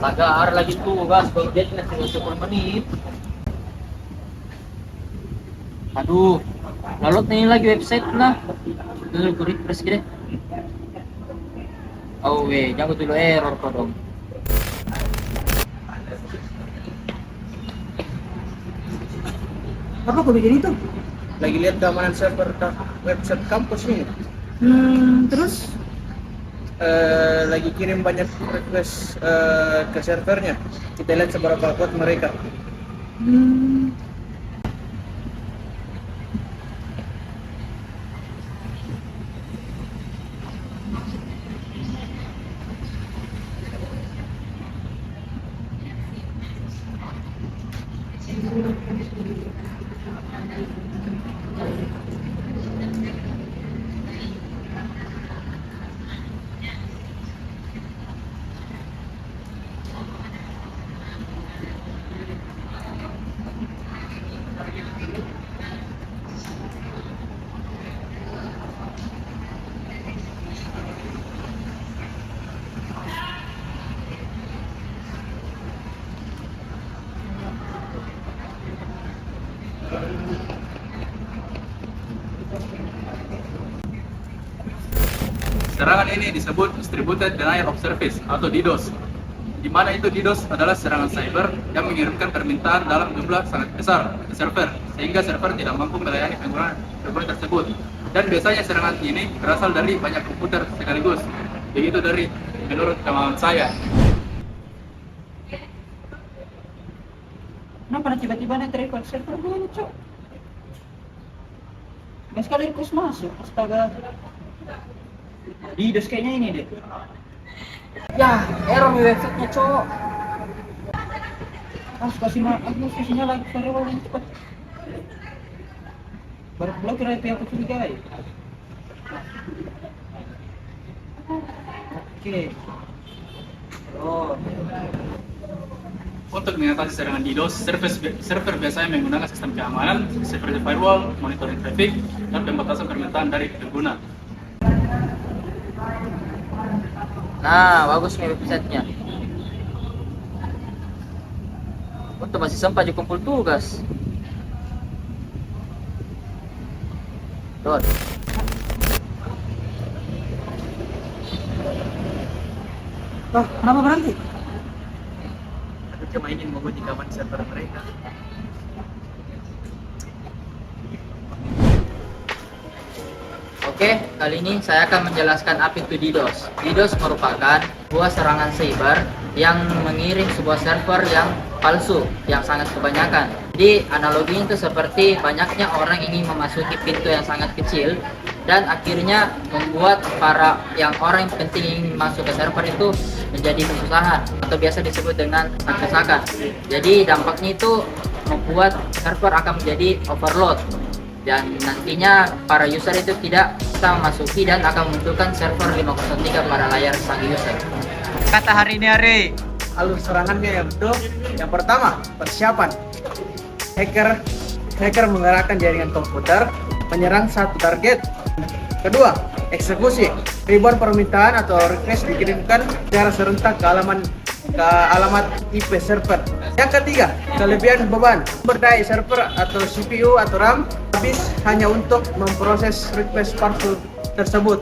Astaga, ada lagi tugas baru dia tinggal 10 menit. Aduh, lalu nih lagi website lah. Dulu gue refresh deh. Oh weh, jangan dulu error kok dong. Apa kau bikin itu? Lagi lihat keamanan server website kampus nih. Terus? Lagi kirim banyak request ke servernya. Kita lihat seberapa kuat mereka. Serangan ini disebut Distributed Denial of Service atau DDoS, di mana itu DDoS adalah serangan cyber yang mengirimkan permintaan dalam jumlah sangat besar ke server, sehingga server tidak mampu melayani penggunaan tersebut. Dan biasanya serangan ini berasal dari banyak komputer sekaligus. Begitu dari menurut pengalaman saya. Kenapa tiba-tiba nih request server gue cok? Nggak sekali request masuk, astaga. DDoS kayaknya ini deh. Ya, error di websitenya cok. Harus kasih nyala firewall yang cepat. Baru blokir IP aku curigai. Oke. Oh. Untuk mengatasi serangan DDoS, server biasanya menggunakan sistem keamanan seperti firewall, monitoring traffic, dan pembatasan permintaan dari pengguna. Nah, bagus nih websitenya. Untuk masih sempat juga kumpul tugas. Tuh. Oh, kenapa berhenti? Aku cuma ingin membuat keamanan server mereka. Oke, kali ini saya akan menjelaskan apa itu DDoS. DDoS merupakan sebuah serangan cyber yang mengirim sebuah server yang palsu, yang sangat kebanyakan. Di analoginya itu seperti banyaknya orang ingin memasuki pintu yang sangat kecil dan akhirnya membuat orang yang penting ingin masuk ke server itu menjadi kesusahan atau biasa disebut dengan desakan. Jadi dampaknya itu membuat server akan menjadi overload dan nantinya para user itu tidak bisa memasuki dan akan memunculkan server 503 pada layar sang user. Kata hari ini Ari. Alur serangannya yang betul. Yang pertama, persiapan. Hacker menggerakkan jaringan komputer, menyerang satu target. Kedua, eksekusi. Ribuan permintaan atau request dikirimkan secara serentak ke alamat IP server. Yang ketiga, kelebihan beban. Sumber daya server atau CPU atau RAM habis hanya untuk memproses request palsu tersebut.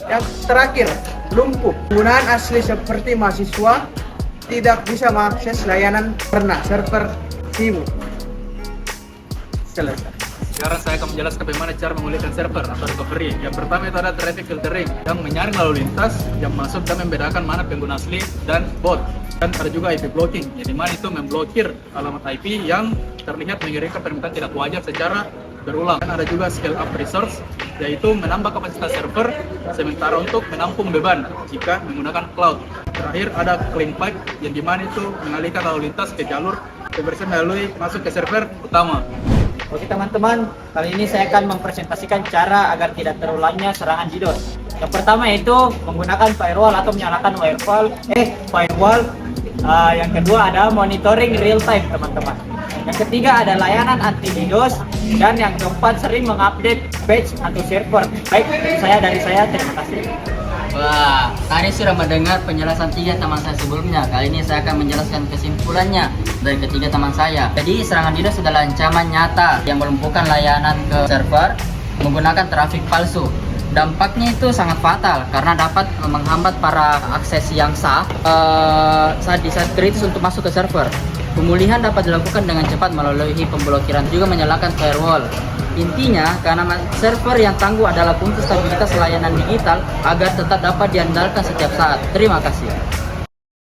Yang terakhir, lumpuh. Penggunaan asli seperti mahasiswa tidak bisa mengakses layanan karena server sibuk. Selesai. Sekarang saya akan menjelaskan bagaimana cara memulihkan server atau recovery. Yang pertama itu ada traffic filtering yang menyaring lalu lintas yang masuk dan membedakan mana pengguna asli dan bot. Dan ada juga IP blocking, yang dimana itu memblokir alamat IP yang terlihat mengirimkan permintaan tidak wajar secara berulang. Dan ada juga scale up resource, yaitu menambah kapasitas server sementara untuk menampung beban jika menggunakan cloud. Terakhir ada clean pipe, yang dimana itu mengalihkan lalu lintas ke jalur pembersihan melalui masuk ke server utama. Oke teman-teman, kali ini saya akan mempresentasikan cara agar tidak terulangnya serangan DDoS. Yang pertama yaitu menggunakan firewall atau menyalakan firewall. Yang kedua ada monitoring real time teman-teman. Yang ketiga ada layanan anti DDoS dan yang keempat sering mengupdate patch atau server. Baik, dari saya terima kasih. Wah, tadi sudah mendengar penjelasan 3 teman saya sebelumnya. Kali ini saya akan menjelaskan kesimpulannya dari ketiga teman saya. Jadi, serangan DDoS adalah ancaman nyata yang melumpuhkan layanan ke server menggunakan trafik palsu. Dampaknya itu sangat fatal karena dapat menghambat para akses yang sah di saat kritis untuk masuk ke server. Pemulihan dapat dilakukan dengan cepat melalui pemblokiran, juga menyalakan firewall. Intinya, karena server yang tangguh adalah kunci stabilitas layanan digital agar tetap dapat diandalkan setiap saat. Terima kasih.